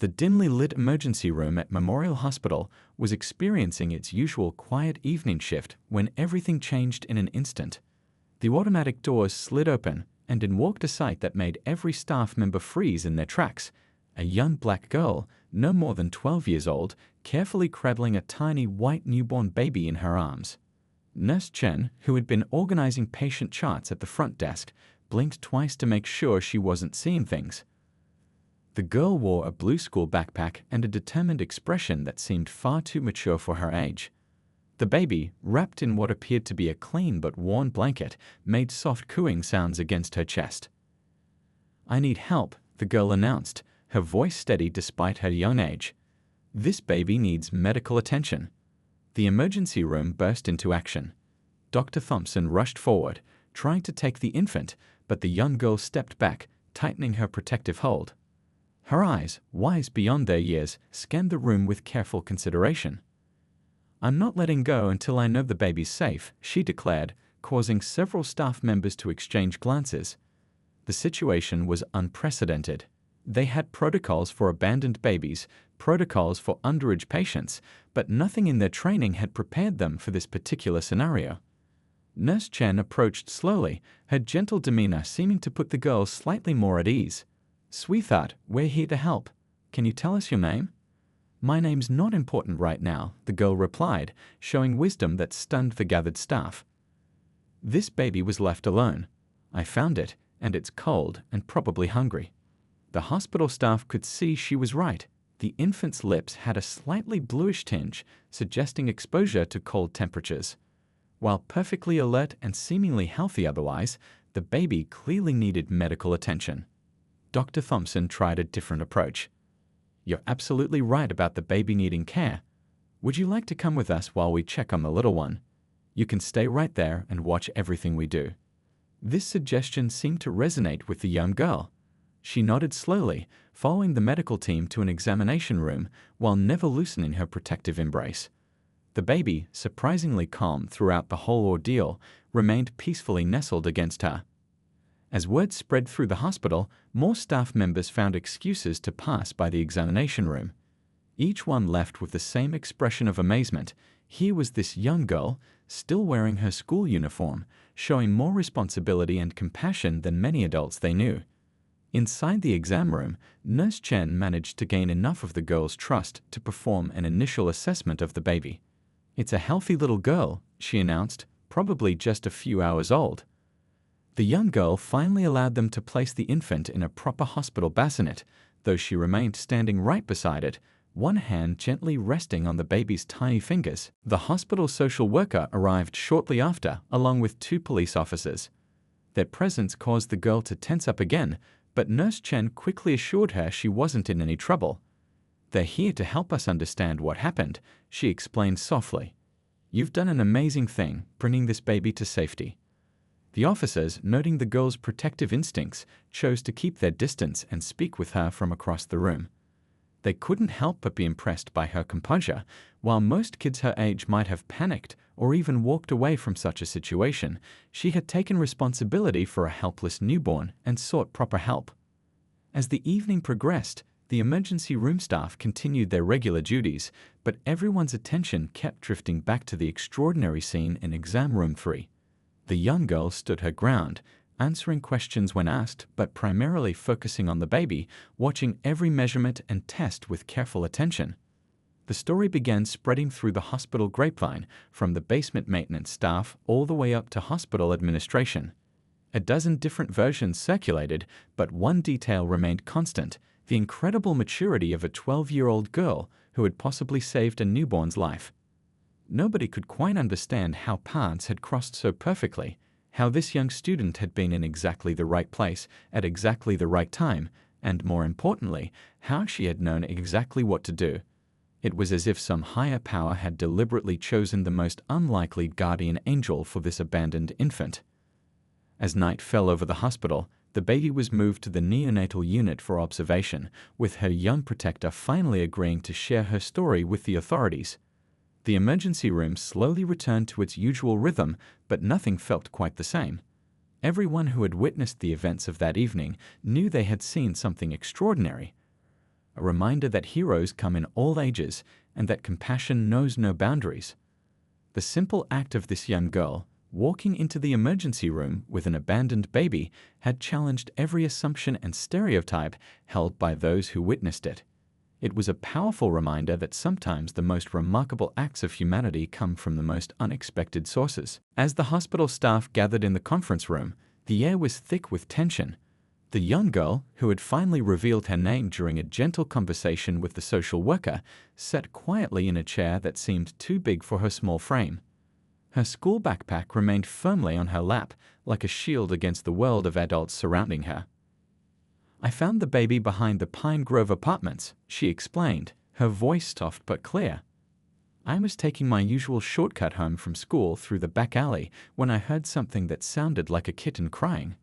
The dimly lit emergency room at Memorial Hospital was experiencing its usual quiet evening shift when everything changed in an instant. The automatic doors slid open, and in walked a sight that made every staff member freeze in their tracks. A young black girl, no more than 12 years old, carefully cradling a tiny white newborn baby in her arms. Nurse Chen, who had been organizing patient charts at the front desk, blinked twice to make sure she wasn't seeing things. The girl wore a blue school backpack and a determined expression that seemed far too mature for her age. The baby, wrapped in what appeared to be a clean but worn blanket, made soft cooing sounds against her chest. "I need help," the girl announced, her voice steady despite her young age. "This baby needs medical attention." The emergency room burst into action. Dr. Thompson rushed forward, trying to take the infant, but the young girl stepped back, tightening her protective hold. Her eyes, wise beyond their years, scanned the room with careful consideration. "I'm not letting go until I know the baby's safe," she declared, causing several staff members to exchange glances. The situation was unprecedented. They had protocols for abandoned babies, protocols for underage patients, but nothing in their training had prepared them for this particular scenario. Nurse Chen approached slowly, her gentle demeanor seeming to put the girl slightly more at ease. "Sweetheart, we're here to help. Can you tell us your name?" "My name's not important right now," the girl replied, showing wisdom that stunned the gathered staff. "This baby was left alone. I found it, and it's cold and probably hungry." The hospital staff could see she was right. The infant's lips had a slightly bluish tinge, suggesting exposure to cold temperatures. While perfectly alert and seemingly healthy otherwise, the baby clearly needed medical attention. Dr. Thompson tried a different approach. "You're absolutely right about the baby needing care. Would you like to come with us while we check on the little one? You can stay right there and watch everything we do." This suggestion seemed to resonate with the young girl. She nodded slowly, following the medical team to an examination room while never loosening her protective embrace. The baby, surprisingly calm throughout the whole ordeal, remained peacefully nestled against her. As word spread through the hospital, more staff members found excuses to pass by the examination room. Each one left with the same expression of amazement. Here was this young girl, still wearing her school uniform, showing more responsibility and compassion than many adults they knew. Inside the exam room, Nurse Chen managed to gain enough of the girl's trust to perform an initial assessment of the baby. "It's a healthy little girl," she announced, "probably just a few hours old." The young girl finally allowed them to place the infant in a proper hospital bassinet, though she remained standing right beside it, one hand gently resting on the baby's tiny fingers. The hospital social worker arrived shortly after, along with 2 police officers. Their presence caused the girl to tense up again, but Nurse Chen quickly assured her she wasn't in any trouble. "They're here to help us understand what happened," she explained softly. "You've done an amazing thing, bringing this baby to safety." The officers, noting the girl's protective instincts, chose to keep their distance and speak with her from across the room. They couldn't help but be impressed by her composure. While most kids her age might have panicked or even walked away from such a situation, she had taken responsibility for a helpless newborn and sought proper help. As the evening progressed, the emergency room staff continued their regular duties, but everyone's attention kept drifting back to the extraordinary scene in exam room 3. The young girl stood her ground, answering questions when asked, but primarily focusing on the baby, watching every measurement and test with careful attention. The story began spreading through the hospital grapevine, from the basement maintenance staff all the way up to hospital administration. A dozen different versions circulated, but one detail remained constant: the incredible maturity of a 12-year-old girl who had possibly saved a newborn's life. Nobody could quite understand how paths had crossed so perfectly, how this young student had been in exactly the right place at exactly the right time, and more importantly, how she had known exactly what to do. It was as if some higher power had deliberately chosen the most unlikely guardian angel for this abandoned infant. As night fell over the hospital, the baby was moved to the neonatal unit for observation, with her young protector finally agreeing to share her story with the authorities. The emergency room slowly returned to its usual rhythm, but nothing felt quite the same. Everyone who had witnessed the events of that evening knew they had seen something extraordinary. a reminder that heroes come in all ages and that compassion knows no boundaries. The simple act of this young girl, walking into the emergency room with an abandoned baby, had challenged every assumption and stereotype held by those who witnessed it. It was a powerful reminder that sometimes the most remarkable acts of humanity come from the most unexpected sources. As the hospital staff gathered in the conference room, the air was thick with tension. The young girl, who had finally revealed her name during a gentle conversation with the social worker, sat quietly in a chair that seemed too big for her small frame. Her school backpack remained firmly on her lap, like a shield against the world of adults surrounding her. "I found the baby behind the Pine Grove Apartments," she explained, her voice soft but clear. "I was taking my usual shortcut home from school through the back alley when I heard something that sounded like a kitten crying."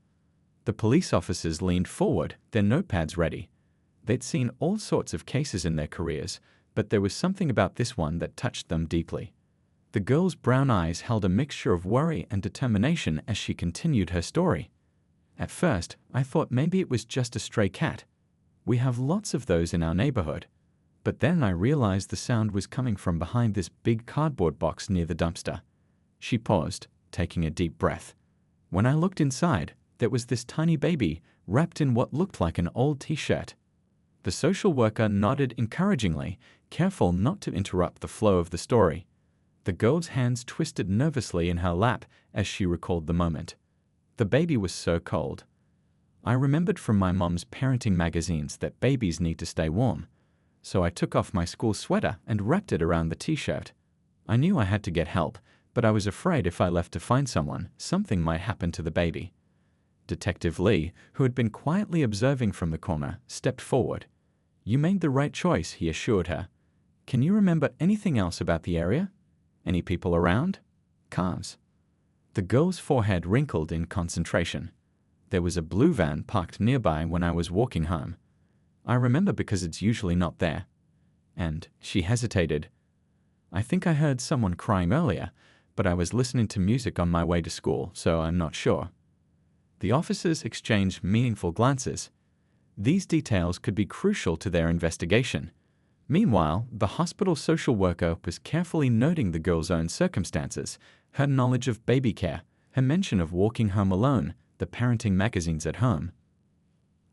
The police officers leaned forward, their notepads ready. They'd seen all sorts of cases in their careers, but there was something about this one that touched them deeply. The girl's brown eyes held a mixture of worry and determination as she continued her story. "At first, I thought maybe it was just a stray cat. We have lots of those in our neighborhood. But then I realized the sound was coming from behind this big cardboard box near the dumpster." She paused, taking a deep breath. "When I looked inside, there was this tiny baby wrapped in what looked like an old t-shirt." The social worker nodded encouragingly, careful not to interrupt the flow of the story. The girl's hands twisted nervously in her lap as she recalled the moment. The baby was so cold. "I remembered from my mom's parenting magazines that babies need to stay warm. So I took off my school sweater and wrapped it around the t-shirt. I knew I had to get help, but I was afraid if I left to find someone, something might happen to the baby." Detective Lee, who had been quietly observing from the corner, stepped forward. "You made the right choice," he assured her. "Can you remember anything else about the area? Any people around? Cars?" The girl's forehead wrinkled in concentration. "There was a blue van parked nearby when I was walking home. I remember because it's usually not there." And she hesitated. "I think I heard someone crying earlier, but I was listening to music on my way to school, so I'm not sure." The officers exchanged meaningful glances. These details could be crucial to their investigation. Meanwhile, the hospital social worker was carefully noting the girl's own circumstances, her knowledge of baby care, her mention of walking home alone, the parenting magazines at home.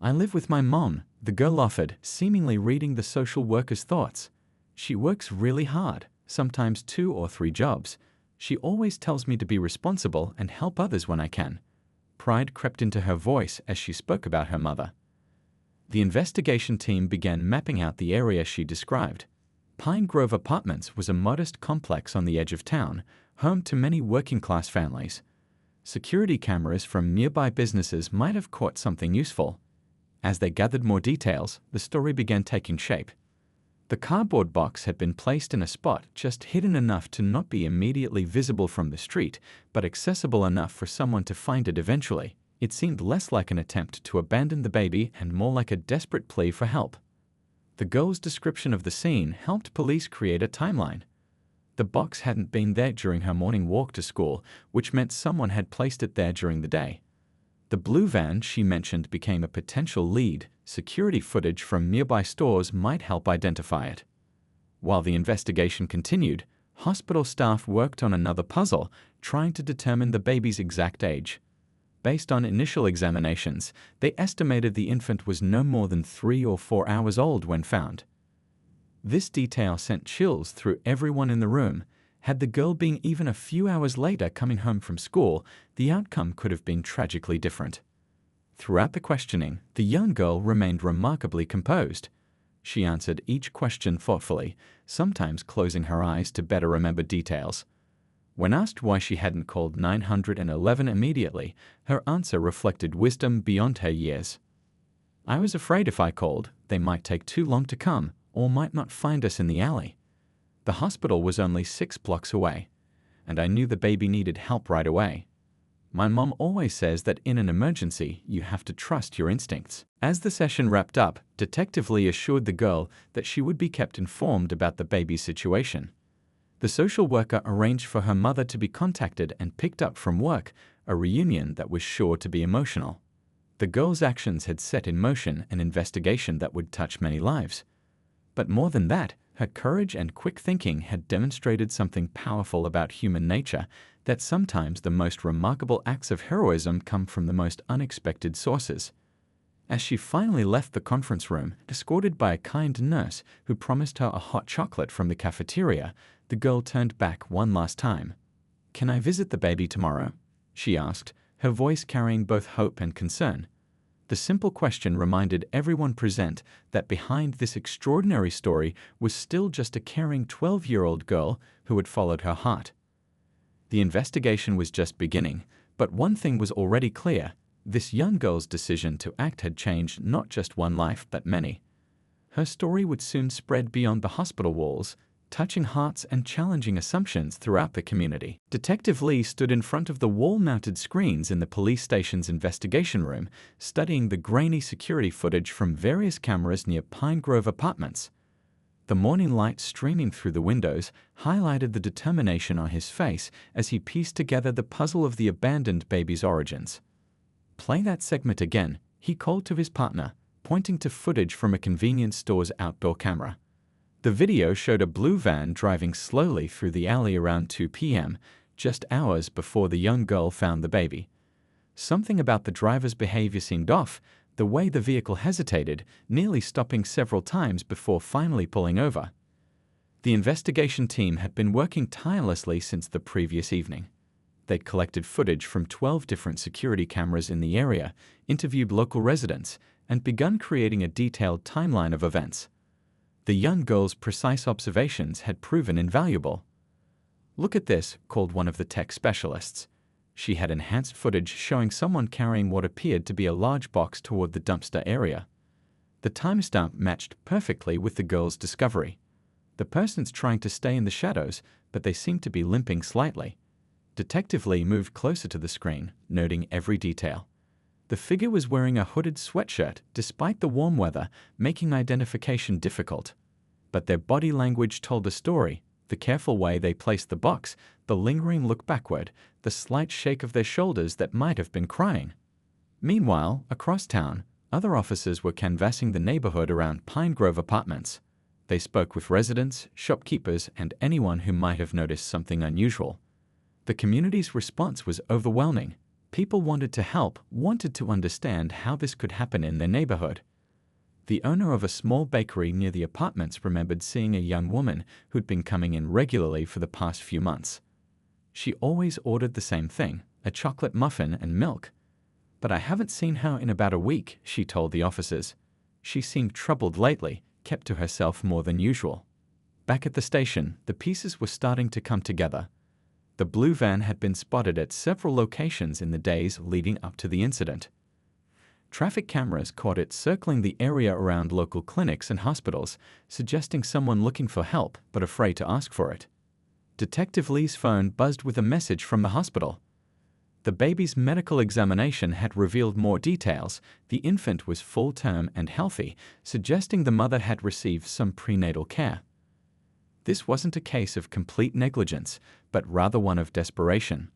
"I live with my mom," the girl offered, seemingly reading the social worker's thoughts. "She works really hard, sometimes 2 or 3 jobs. She always tells me to be responsible and help others when I can." Pride crept into her voice as she spoke about her mother. The investigation team began mapping out the area she described. Pine Grove Apartments was a modest complex on the edge of town, home to many working-class families. Security cameras from nearby businesses might have caught something useful. As they gathered more details, the story began taking shape. The cardboard box had been placed in a spot just hidden enough to not be immediately visible from the street, but accessible enough for someone to find it eventually. It seemed less like an attempt to abandon the baby and more like a desperate plea for help. The girl's description of the scene helped police create a timeline. The box hadn't been there during her morning walk to school, which meant someone had placed it there during the day. The blue van she mentioned became a potential lead. Security footage from nearby stores might help identify it. While the investigation continued, hospital staff worked on another puzzle, trying to determine the baby's exact age. Based on initial examinations, they estimated the infant was no more than 3 or 4 hours old when found. This detail sent chills through everyone in the room. Had the girl been even a few hours later coming home from school, the outcome could have been tragically different. Throughout the questioning, the young girl remained remarkably composed. She answered each question thoughtfully, sometimes closing her eyes to better remember details. When asked why she hadn't called 911 immediately, her answer reflected wisdom beyond her years. "I was afraid if I called, they might take too long to come or might not find us in the alley. The hospital was only 6 blocks away, and I knew the baby needed help right away. My mom always says that in an emergency, you have to trust your instincts." As the session wrapped up, Detective Lee assured the girl that she would be kept informed about the baby's situation. The social worker arranged for her mother to be contacted and picked up from work, a reunion that was sure to be emotional. The girl's actions had set in motion an investigation that would touch many lives. But more than that, her courage and quick thinking had demonstrated something powerful about human nature, that sometimes the most remarkable acts of heroism come from the most unexpected sources. As she finally left the conference room, escorted by a kind nurse who promised her a hot chocolate from the cafeteria, the girl turned back one last time. "Can I visit the baby tomorrow?" she asked, her voice carrying both hope and concern. The simple question reminded everyone present that behind this extraordinary story was still just a caring 12-year-old girl who had followed her heart. The investigation was just beginning, but one thing was already clear. This young girl's decision to act had changed not just one life, but many. Her story would soon spread beyond the hospital walls, touching hearts and challenging assumptions throughout the community. Detective Lee stood in front of the wall-mounted screens in the police station's investigation room, studying the grainy security footage from various cameras near Pine Grove Apartments. The morning light streaming through the windows highlighted the determination on his face as he pieced together the puzzle of the abandoned baby's origins. "Play that segment again," he called to his partner, pointing to footage from a convenience store's outdoor camera. The video showed a blue van driving slowly through the alley around 2 p.m., just hours before the young girl found the baby. Something about the driver's behavior seemed off, the way the vehicle hesitated, nearly stopping several times before finally pulling over. The investigation team had been working tirelessly since the previous evening. They'd collected footage from 12 different security cameras in the area, interviewed local residents, and begun creating a detailed timeline of events. The young girl's precise observations had proven invaluable. "Look at this," called one of the tech specialists. She had enhanced footage showing someone carrying what appeared to be a large box toward the dumpster area. The timestamp matched perfectly with the girl's discovery. The person's trying to stay in the shadows, but they seem to be limping slightly. Detective Lee moved closer to the screen, noting every detail. The figure was wearing a hooded sweatshirt despite the warm weather, making identification difficult. But their body language told the story: the careful way they placed the box, the lingering look backward, the slight shake of their shoulders that might have been crying. Meanwhile, across town, other officers were canvassing the neighborhood around Pine Grove Apartments. They spoke with residents, shopkeepers, and anyone who might have noticed something unusual. The community's response was overwhelming. People wanted to help, wanted to understand how this could happen in their neighborhood. The owner of a small bakery near the apartments remembered seeing a young woman who'd been coming in regularly for the past few months. She always ordered the same thing, a chocolate muffin and milk. "But I haven't seen her in about a week," she told the officers. She seemed troubled lately, kept to herself more than usual. Back at the station, the pieces were starting to come together. The blue van had been spotted at several locations in the days leading up to the incident. Traffic cameras caught it circling the area around local clinics and hospitals, suggesting someone looking for help but afraid to ask for it. Detective Lee's phone buzzed with a message from the hospital. The baby's medical examination had revealed more details. The infant was full-term and healthy, suggesting the mother had received some prenatal care. This wasn't a case of complete negligence, but rather one of desperation.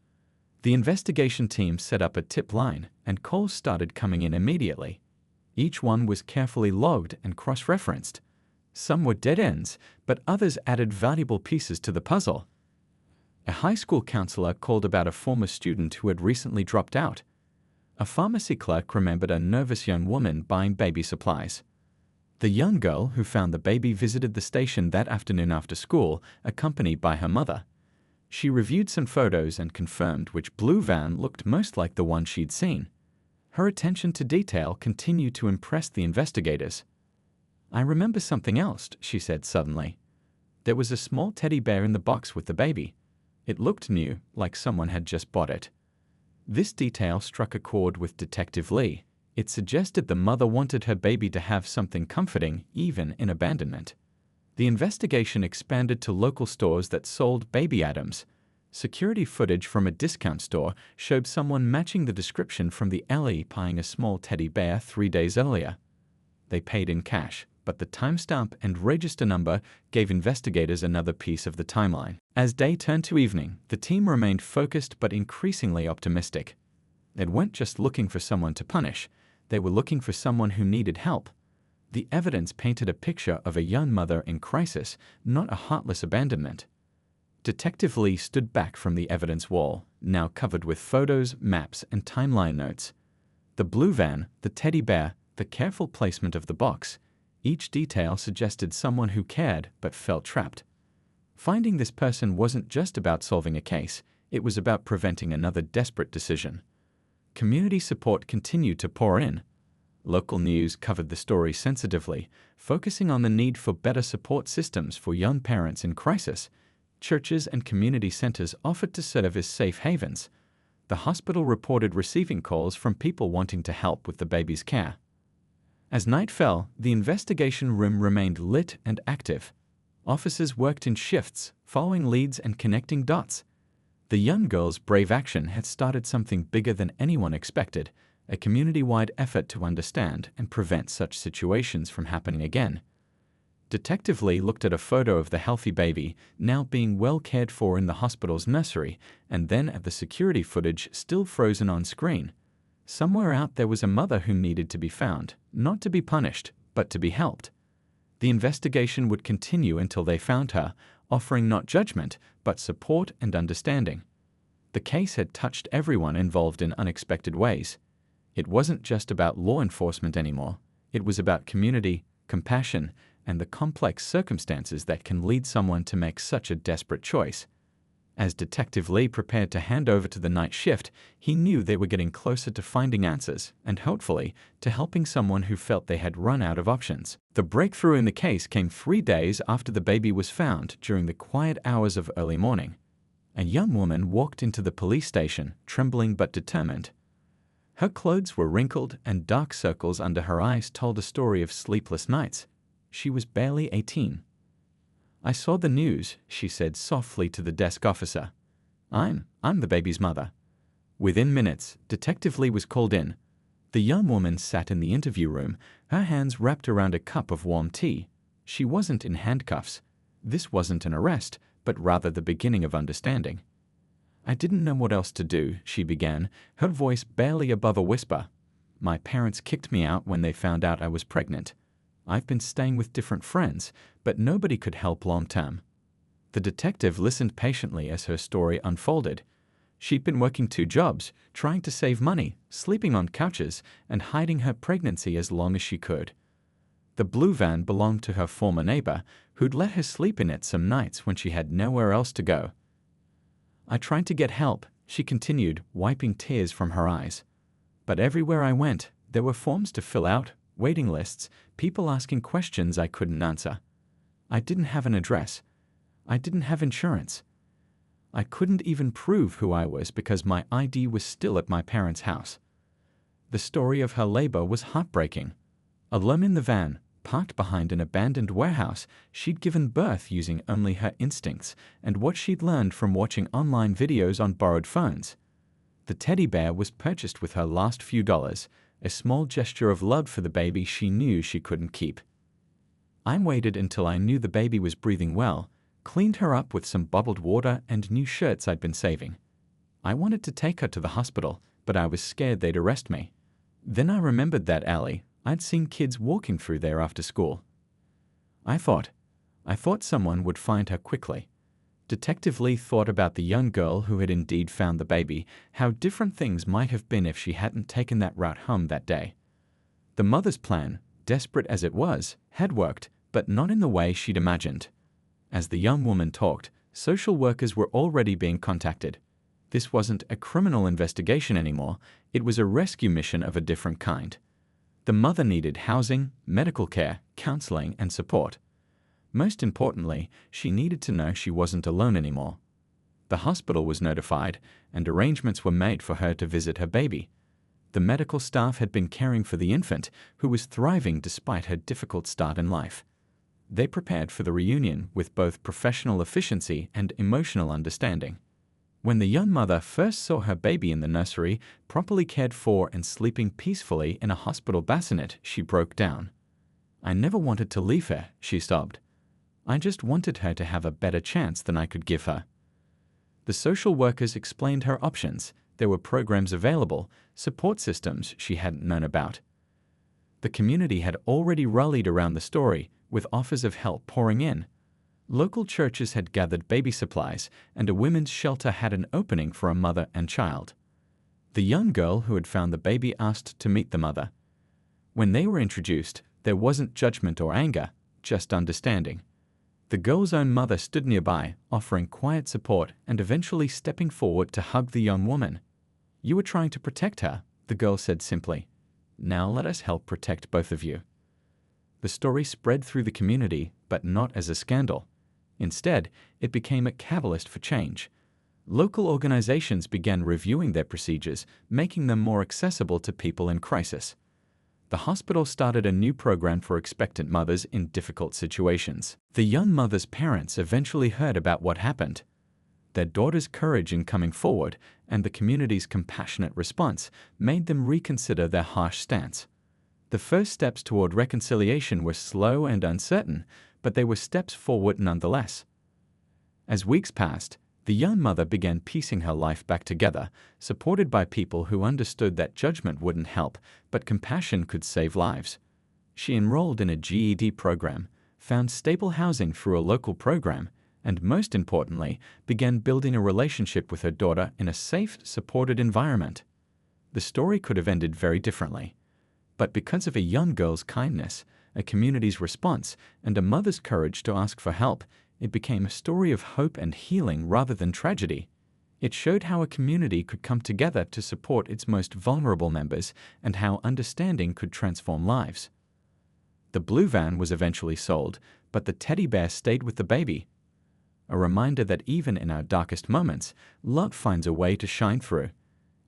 The investigation team set up a tip line, and calls started coming in immediately. Each one was carefully logged and cross-referenced. Some were dead ends, but others added valuable pieces to the puzzle. A high school counselor called about a former student who had recently dropped out. A pharmacy clerk remembered a nervous young woman buying baby supplies. The young girl who found the baby visited the station that afternoon after school, accompanied by her mother. She reviewed some photos and confirmed which blue van looked most like the one she'd seen. Her attention to detail continued to impress the investigators. "I remember something else," she said suddenly. "There was a small teddy bear in the box with the baby. It looked new, like someone had just bought it." This detail struck a chord with Detective Lee. It suggested the mother wanted her baby to have something comforting, even in abandonment. The investigation expanded to local stores that sold baby items. Security footage from a discount store showed someone matching the description from the alley buying a small teddy bear 3 days earlier. They paid in cash, but the timestamp and register number gave investigators another piece of the timeline. As day turned to evening, the team remained focused but increasingly optimistic. They weren't just looking for someone to punish. They were looking for someone who needed help. The evidence painted a picture of a young mother in crisis, not a heartless abandonment. Detective Lee stood back from the evidence wall, now covered with photos, maps, and timeline notes. The blue van, the teddy bear, the careful placement of the box, each detail suggested someone who cared but felt trapped. Finding this person wasn't just about solving a case, it was about preventing another desperate decision. Community support continued to pour in. Local news covered the story sensitively, focusing on the need for better support systems for young parents in crisis. Churches and community centers offered to serve as safe havens. The hospital reported receiving calls from people wanting to help with the baby's care. As night fell, the investigation room remained lit and active. Officers worked in shifts, following leads and connecting dots. The young girl's brave action had started something bigger than anyone expected, a community-wide effort to understand and prevent such situations from happening again. Detective Lee looked at a photo of the healthy baby, now being well cared for in the hospital's nursery, and then at the security footage still frozen on screen. Somewhere out there was a mother who needed to be found, not to be punished, but to be helped. The investigation would continue until they found her, offering not judgment, but support and understanding. The case had touched everyone involved in unexpected ways. It wasn't just about law enforcement anymore. It was about community, compassion, and the complex circumstances that can lead someone to make such a desperate choice. As Detective Lee prepared to hand over to the night shift, he knew they were getting closer to finding answers and, hopefully, to helping someone who felt they had run out of options. The breakthrough in the case came 3 days after the baby was found during the quiet hours of early morning. A young woman walked into the police station, trembling but determined. Her clothes were wrinkled and dark circles under her eyes told a story of sleepless nights. She was barely 18. "I saw the news," she said softly to the desk officer. I'm the baby's mother." Within minutes, Detective Lee was called in. The young woman sat in the interview room, her hands wrapped around a cup of warm tea. She wasn't in handcuffs. This wasn't an arrest, but rather the beginning of understanding. "I didn't know what else to do," she began, her voice barely above a whisper. "My parents kicked me out when they found out I was pregnant. I've been staying with different friends, but nobody could help long term." The detective listened patiently as her story unfolded. She'd been working 2 jobs, trying to save money, sleeping on couches, and hiding her pregnancy as long as she could. The blue van belonged to her former neighbor, who'd let her sleep in it some nights when she had nowhere else to go. "I tried to get help," she continued, wiping tears from her eyes. "But everywhere I went, there were forms to fill out, waiting lists, people asking questions I couldn't answer. I didn't have an address. I didn't have insurance. I couldn't even prove who I was because my ID was still at my parents' house." The story of her labor was heartbreaking. Alone in the van, parked behind an abandoned warehouse, she'd given birth using only her instincts and what she'd learned from watching online videos on borrowed phones. The teddy bear was purchased with her last few dollars, a small gesture of love for the baby she knew she couldn't keep. "I waited until I knew the baby was breathing well, cleaned her up with some bottled water and new shirts I'd been saving. I wanted to take her to the hospital, but I was scared they'd arrest me. Then I remembered that alley. I'd seen kids walking through there after school. I thought someone would find her quickly." Detective Lee thought about the young girl who had indeed found the baby, how different things might have been if she hadn't taken that route home that day. The mother's plan, desperate as it was, had worked, but not in the way she'd imagined. As the young woman talked, social workers were already being contacted. This wasn't a criminal investigation anymore, it was a rescue mission of a different kind. The mother needed housing, medical care, counseling, and support. Most importantly, she needed to know she wasn't alone anymore. The hospital was notified, and arrangements were made for her to visit her baby. The medical staff had been caring for the infant, who was thriving despite her difficult start in life. They prepared for the reunion with both professional efficiency and emotional understanding. When the young mother first saw her baby in the nursery, properly cared for and sleeping peacefully in a hospital bassinet, she broke down. "I never wanted to leave her," she sobbed. "I just wanted her to have a better chance than I could give her." The social workers explained her options. There were programs available, support systems she hadn't known about. The community had already rallied around the story, with offers of help pouring in. Local churches had gathered baby supplies, and a women's shelter had an opening for a mother and child. The young girl who had found the baby asked to meet the mother. When they were introduced, there wasn't judgment or anger, just understanding. The girl's own mother stood nearby, offering quiet support and eventually stepping forward to hug the young woman. "You were trying to protect her," the girl said simply. "Now let us help protect both of you." The story spread through the community, but not as a scandal. Instead, it became a catalyst for change. Local organizations began reviewing their procedures, making them more accessible to people in crisis. The hospital started a new program for expectant mothers in difficult situations. The young mother's parents eventually heard about what happened. Their daughter's courage in coming forward and the community's compassionate response made them reconsider their harsh stance. The first steps toward reconciliation were slow and uncertain, but they were steps forward nonetheless. As weeks passed, the young mother began piecing her life back together, supported by people who understood that judgment wouldn't help, but compassion could save lives. She enrolled in a GED program, found stable housing through a local program, and most importantly, began building a relationship with her daughter in a safe, supported environment. The story could have ended very differently. But because of a young girl's kindness, a community's response, and a mother's courage to ask for help, it became a story of hope and healing rather than tragedy. It showed how a community could come together to support its most vulnerable members and how understanding could transform lives. The blue van was eventually sold, but the teddy bear stayed with the baby. A reminder that even in our darkest moments, love finds a way to shine through.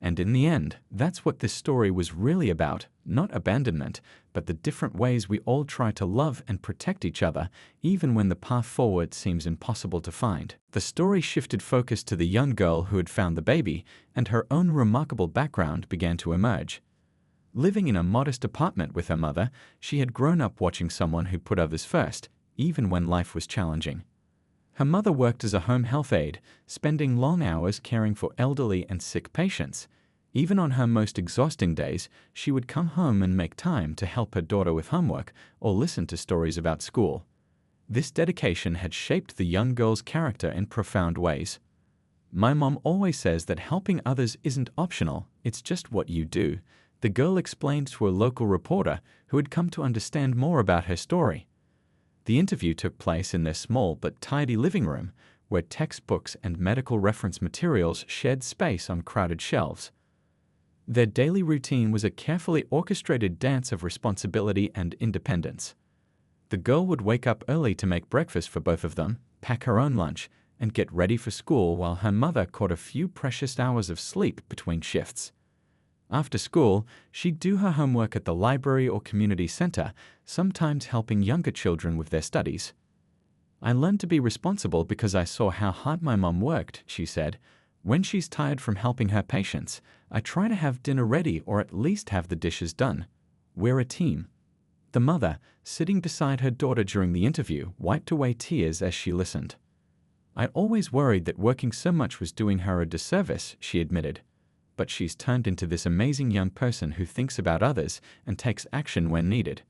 And in the end, that's what this story was really about, not abandonment, but the different ways we all try to love and protect each other, even when the path forward seems impossible to find. The story shifted focus to the young girl who had found the baby, and her own remarkable background began to emerge. Living in a modest apartment with her mother, she had grown up watching someone who put others first, even when life was challenging. Her mother worked as a home health aide, spending long hours caring for elderly and sick patients. Even on her most exhausting days, she would come home and make time to help her daughter with homework or listen to stories about school. This dedication had shaped the young girl's character in profound ways. "My mom always says that helping others isn't optional, it's just what you do," the girl explained to a local reporter who had come to understand more about her story. The interview took place in their small but tidy living room, where textbooks and medical reference materials shared space on crowded shelves. Their daily routine was a carefully orchestrated dance of responsibility and independence. The girl would wake up early to make breakfast for both of them, pack her own lunch, and get ready for school while her mother caught a few precious hours of sleep between shifts. After school, she'd do her homework at the library or community center, sometimes helping younger children with their studies. "I learned to be responsible because I saw how hard my mom worked," she said. "When she's tired from helping her patients, I try to have dinner ready or at least have the dishes done. We're a team." The mother, sitting beside her daughter during the interview, wiped away tears as she listened. "I always worried that working so much was doing her a disservice," she admitted. "But she's turned into this amazing young person who thinks about others and takes action when needed."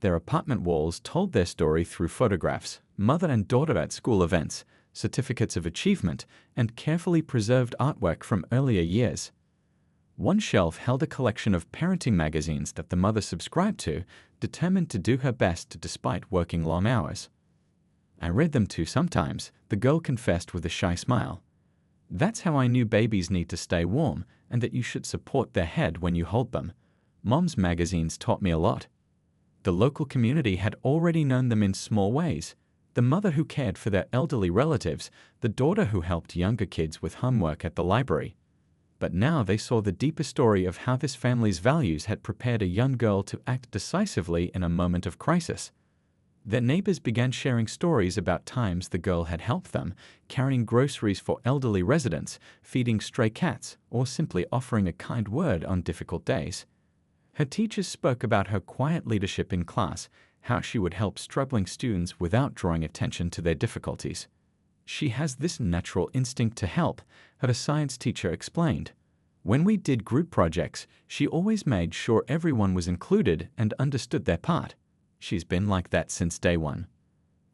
Their apartment walls told their story through photographs, mother and daughter at school events, certificates of achievement, and carefully preserved artwork from earlier years. One shelf held a collection of parenting magazines that the mother subscribed to, determined to do her best despite working long hours. "I read them too sometimes," the girl confessed with a shy smile. "That's how I knew babies need to stay warm and that you should support their head when you hold them. Mom's magazines taught me a lot." The local community had already known them in small ways. The mother who cared for their elderly relatives, the daughter who helped younger kids with homework at the library. But now they saw the deeper story of how this family's values had prepared a young girl to act decisively in a moment of crisis. Their neighbors began sharing stories about times the girl had helped them, carrying groceries for elderly residents, feeding stray cats, or simply offering a kind word on difficult days. Her teachers spoke about her quiet leadership in class, how she would help struggling students without drawing attention to their difficulties. "She has this natural instinct to help," her science teacher explained. When we did group projects, she always made sure everyone was included and understood their part. She's been like that since day one.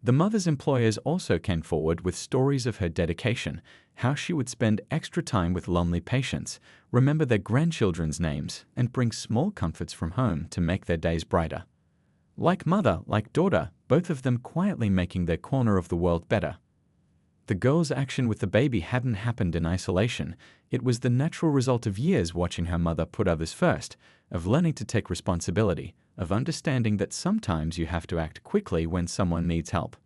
The mother's employers also came forward with stories of her dedication, how she would spend extra time with lonely patients, remember their grandchildren's names, and bring small comforts from home to make their days brighter. Like mother, like daughter, both of them quietly making their corner of the world better. The girl's action with the baby hadn't happened in isolation. It was the natural result of years watching her mother put others first, of learning to take responsibility, of understanding that sometimes you have to act quickly when someone needs help.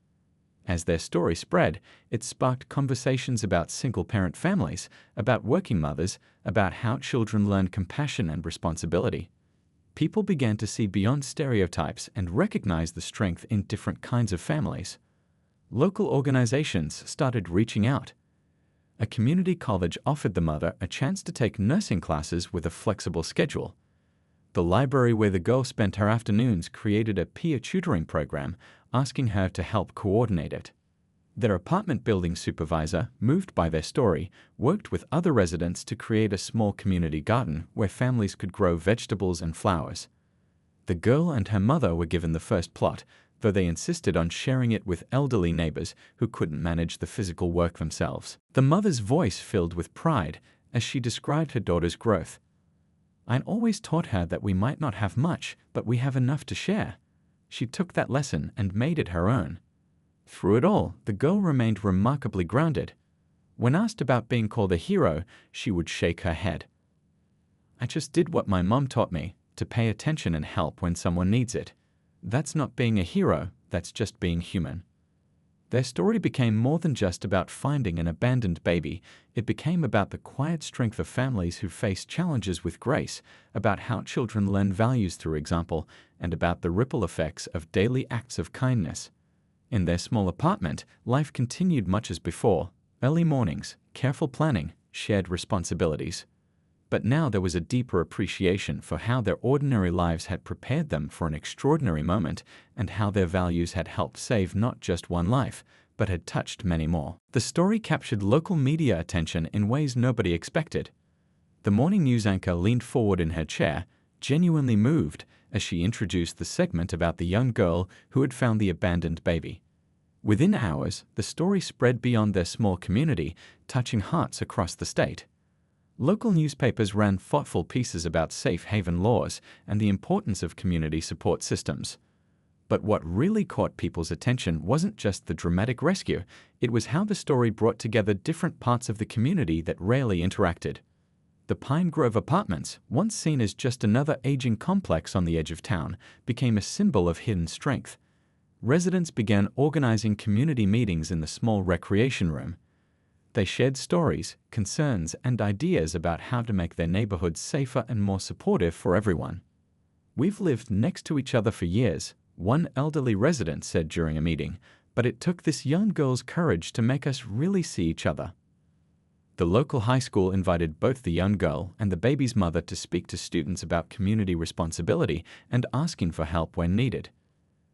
As their story spread, it sparked conversations about single-parent families, about working mothers, about how children learn compassion and responsibility. People began to see beyond stereotypes and recognize the strength in different kinds of families. Local organizations started reaching out. A community college offered the mother a chance to take nursing classes with a flexible schedule. The library where the girl spent her afternoons created a peer tutoring program, asking her to help coordinate it. Their apartment building supervisor, moved by their story, worked with other residents to create a small community garden where families could grow vegetables and flowers. The girl and her mother were given the first plot, though they insisted on sharing it with elderly neighbors who couldn't manage the physical work themselves. The mother's voice filled with pride as she described her daughter's growth. "I'd always taught her that we might not have much, but we have enough to share." She took that lesson and made it her own. Through it all, the girl remained remarkably grounded. When asked about being called a hero, she would shake her head. "I just did what my mom taught me, to pay attention and help when someone needs it. That's not being a hero, that's just being human." Their story became more than just about finding an abandoned baby. It became about the quiet strength of families who face challenges with grace, about how children learn values through example, and about the ripple effects of daily acts of kindness. In their small apartment, life continued much as before: early mornings, careful planning, shared responsibilities. But now there was a deeper appreciation for how their ordinary lives had prepared them for an extraordinary moment, and how their values had helped save not just one life, but had touched many more. The story captured local media attention in ways nobody expected. The morning news anchor leaned forward in her chair, genuinely moved, as she introduced the segment about the young girl who had found the abandoned baby. Within hours, the story spread beyond their small community, touching hearts across the state. Local newspapers ran thoughtful pieces about safe haven laws and the importance of community support systems. But what really caught people's attention wasn't just the dramatic rescue, it was how the story brought together different parts of the community that rarely interacted. The Pine Grove Apartments, once seen as just another aging complex on the edge of town, became a symbol of hidden strength. Residents began organizing community meetings in the small recreation room. They shared stories, concerns, and ideas about how to make their neighborhoods safer and more supportive for everyone. "We've lived next to each other for years," one elderly resident said during a meeting, "but it took this young girl's courage to make us really see each other." The local high school invited both the young girl and the baby's mother to speak to students about community responsibility and asking for help when needed.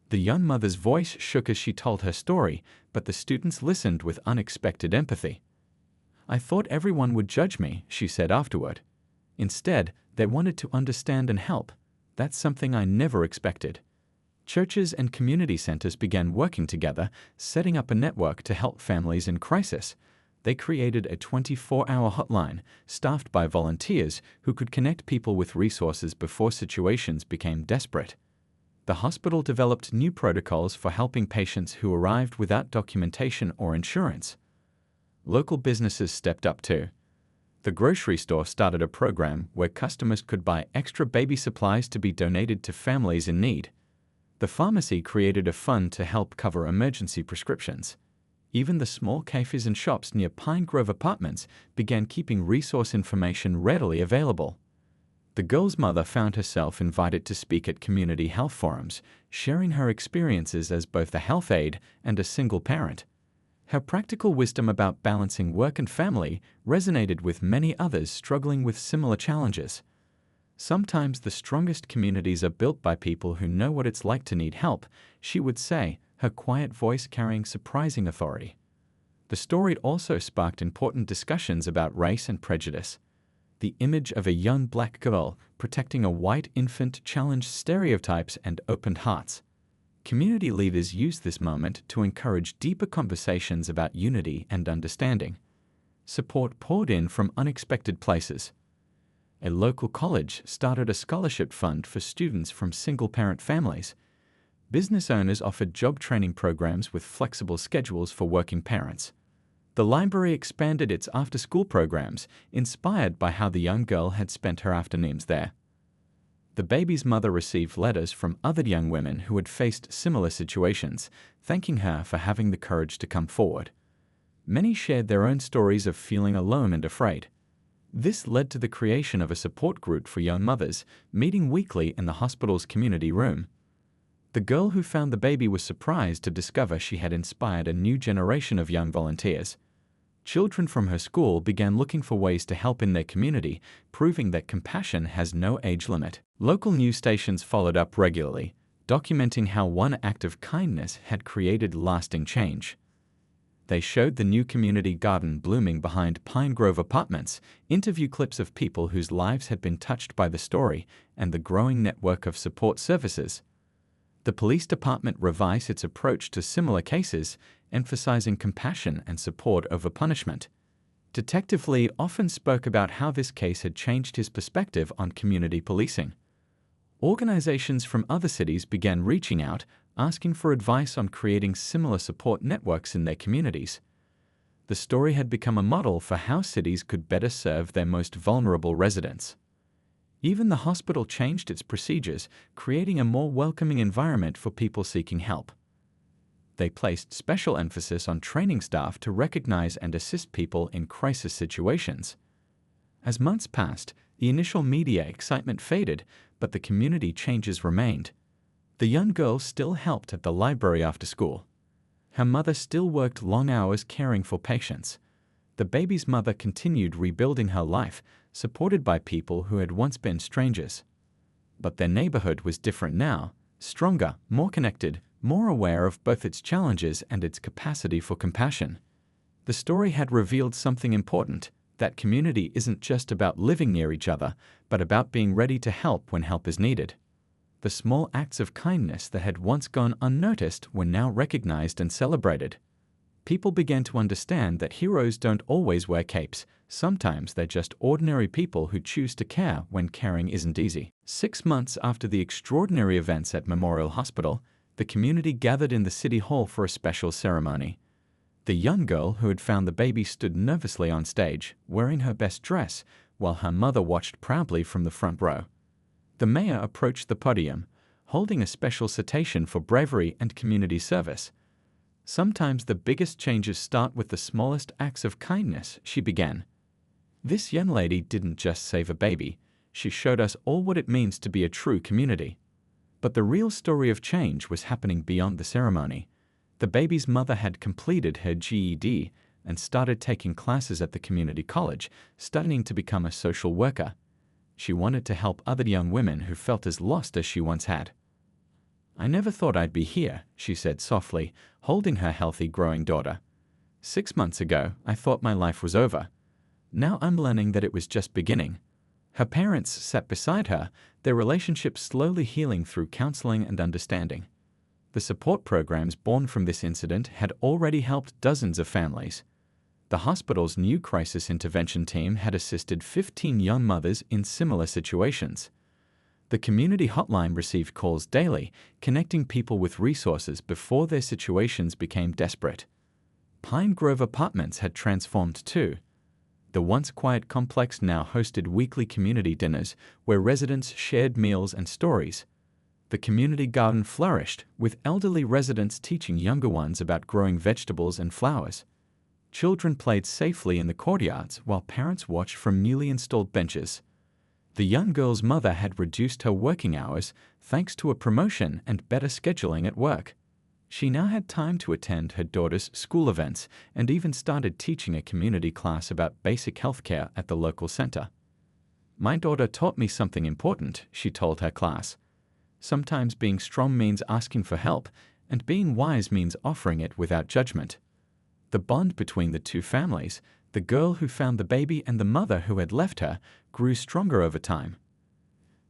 The young mother's voice shook as she told her story, but the students listened with unexpected empathy. "I thought everyone would judge me," she said afterward. "Instead, they wanted to understand and help. That's something I never expected." Churches and community centers began working together, setting up a network to help families in crisis. They created a 24-hour hotline, staffed by volunteers who could connect people with resources before situations became desperate. The hospital developed new protocols for helping patients who arrived without documentation or insurance. Local businesses stepped up too. The grocery store started a program where customers could buy extra baby supplies to be donated to families in need. The pharmacy created a fund to help cover emergency prescriptions. Even the small cafes and shops near Pine Grove Apartments began keeping resource information readily available. The girl's mother found herself invited to speak at community health forums, sharing her experiences as both a health aide and a single parent. Her practical wisdom about balancing work and family resonated with many others struggling with similar challenges. Sometimes the strongest communities are built by people who know what it's like to need help, she would say, her quiet voice carrying surprising authority. The story also sparked important discussions about race and prejudice. The image of a young black girl protecting a white infant challenged stereotypes and opened hearts. Community leaders used this moment to encourage deeper conversations about unity and understanding. Support poured in from unexpected places. A local college started a scholarship fund for students from single-parent families. Business owners offered job training programs with flexible schedules for working parents. The library expanded its after-school programs, inspired by how the young girl had spent her afternoons there. The baby's mother received letters from other young women who had faced similar situations, thanking her for having the courage to come forward. Many shared their own stories of feeling alone and afraid. This led to the creation of a support group for young mothers, meeting weekly in the hospital's community room. The girl who found the baby was surprised to discover she had inspired a new generation of young volunteers. Children from her school began looking for ways to help in their community, proving that compassion has no age limit. Local news stations followed up regularly, documenting how one act of kindness had created lasting change. They showed the new community garden blooming behind Pine Grove Apartments, interview clips of people whose lives had been touched by the story, and the growing network of support services. The police department revised its approach to similar cases, emphasizing compassion and support over punishment. Detective Lee often spoke about how this case had changed his perspective on community policing. Organizations from other cities began reaching out, asking for advice on creating similar support networks in their communities. The story had become a model for how cities could better serve their most vulnerable residents. Even the hospital changed its procedures, creating a more welcoming environment for people seeking help. They placed special emphasis on training staff to recognize and assist people in crisis situations. As months passed, the initial media excitement faded, but the community changes remained. The young girl still helped at the library after school. Her mother still worked long hours caring for patients. The baby's mother continued rebuilding her life, supported by people who had once been strangers. But their neighborhood was different now, stronger, more connected, more aware of both its challenges and its capacity for compassion. The story had revealed something important, that community isn't just about living near each other, but about being ready to help when help is needed. The small acts of kindness that had once gone unnoticed were now recognized and celebrated. People began to understand that heroes don't always wear capes. Sometimes they're just ordinary people who choose to care when caring isn't easy. 6 months after the extraordinary events at Memorial Hospital, the community gathered in the city hall for a special ceremony. The young girl who had found the baby stood nervously on stage, wearing her best dress, while her mother watched proudly from the front row. The mayor approached the podium, holding a special citation for bravery and community service. Sometimes the biggest changes start with the smallest acts of kindness, she began. This young lady didn't just save a baby, she showed us all what it means to be a true community. But the real story of change was happening beyond the ceremony. The baby's mother had completed her GED and started taking classes at the community college, studying to become a social worker. She wanted to help other young women who felt as lost as she once had. "I never thought I'd be here," she said softly, holding her healthy, growing daughter. 6 months ago, I thought my life was over. Now I'm learning that it was just beginning." Her parents sat beside her, their relationship slowly healing through counseling and understanding. The support programs born from this incident had already helped dozens of families. The hospital's new crisis intervention team had assisted 15 young mothers in similar situations. The community hotline received calls daily, connecting people with resources before their situations became desperate. Pine Grove Apartments had transformed too. The once quiet complex now hosted weekly community dinners where residents shared meals and stories. The community garden flourished, with elderly residents teaching younger ones about growing vegetables and flowers. Children played safely in the courtyards while parents watched from newly installed benches. The young girl's mother had reduced her working hours thanks to a promotion and better scheduling at work. She now had time to attend her daughter's school events and even started teaching a community class about basic health care at the local center. "My daughter taught me something important," she told her class. "Sometimes being strong means asking for help, and being wise means offering it without judgment." The bond between the two families, The girl who found the baby and the mother who had left her grew stronger over time.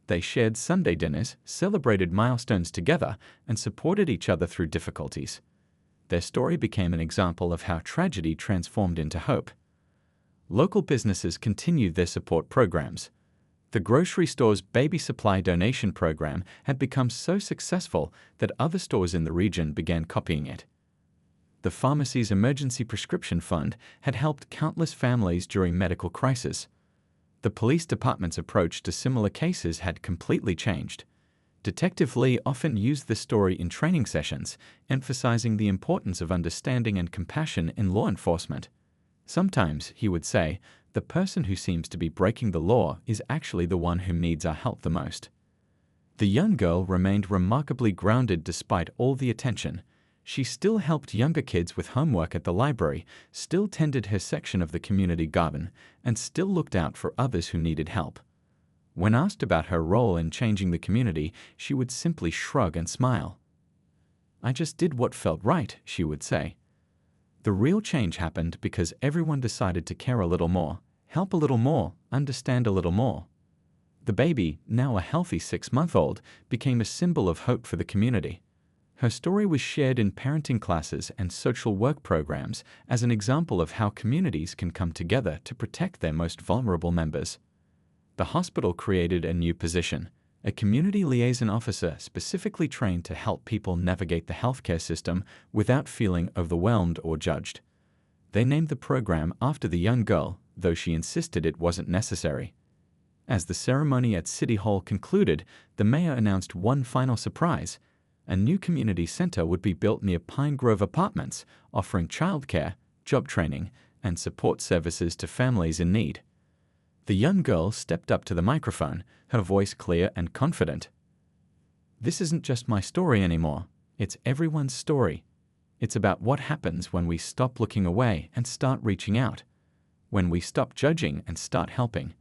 They shared Sunday dinners, celebrated milestones together, and supported each other through difficulties. Their story became an example of how tragedy transformed into hope. Local businesses continued their support programs. The grocery store's baby supply donation program had become so successful that other stores in the region began copying it. The pharmacy's emergency prescription fund had helped countless families during medical crises. The police department's approach to similar cases had completely changed. Detective Lee often used this story in training sessions, emphasizing the importance of understanding and compassion in law enforcement. Sometimes, he would say, the person who seems to be breaking the law is actually the one who needs our help the most. The young girl remained remarkably grounded despite all the attention. She still helped younger kids with homework at the library, still tended her section of the community garden, and still looked out for others who needed help. When asked about her role in changing the community, she would simply shrug and smile. "I just did what felt right," she would say. The real change happened because everyone decided to care a little more, help a little more, understand a little more. The baby, now a healthy 6-month-old, became a symbol of hope for the community. Her story was shared in parenting classes and social work programs as an example of how communities can come together to protect their most vulnerable members. The hospital created a new position, a community liaison officer specifically trained to help people navigate the healthcare system without feeling overwhelmed or judged. They named the program after the young girl, though she insisted it wasn't necessary. As the ceremony at City Hall concluded, the mayor announced one final surprise. A new community center would be built near Pine Grove Apartments, offering childcare, job training, and support services to families in need. The young girl stepped up to the microphone, her voice clear and confident. "This isn't just my story anymore. It's everyone's story. It's about what happens when we stop looking away and start reaching out. When we stop judging and start helping.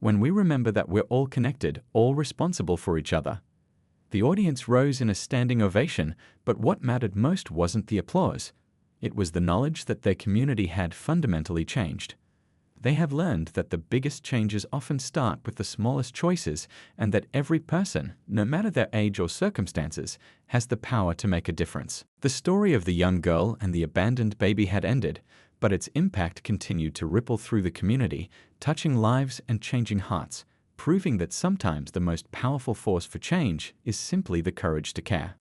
When we remember that we're all connected, all responsible for each other." The audience rose in a standing ovation, but what mattered most wasn't the applause. It was the knowledge that their community had fundamentally changed. They have learned that the biggest changes often start with the smallest choices and that every person, no matter their age or circumstances, has the power to make a difference. The story of the young girl and the abandoned baby had ended, but its impact continued to ripple through the community, touching lives and changing hearts, proving that sometimes the most powerful force for change is simply the courage to care.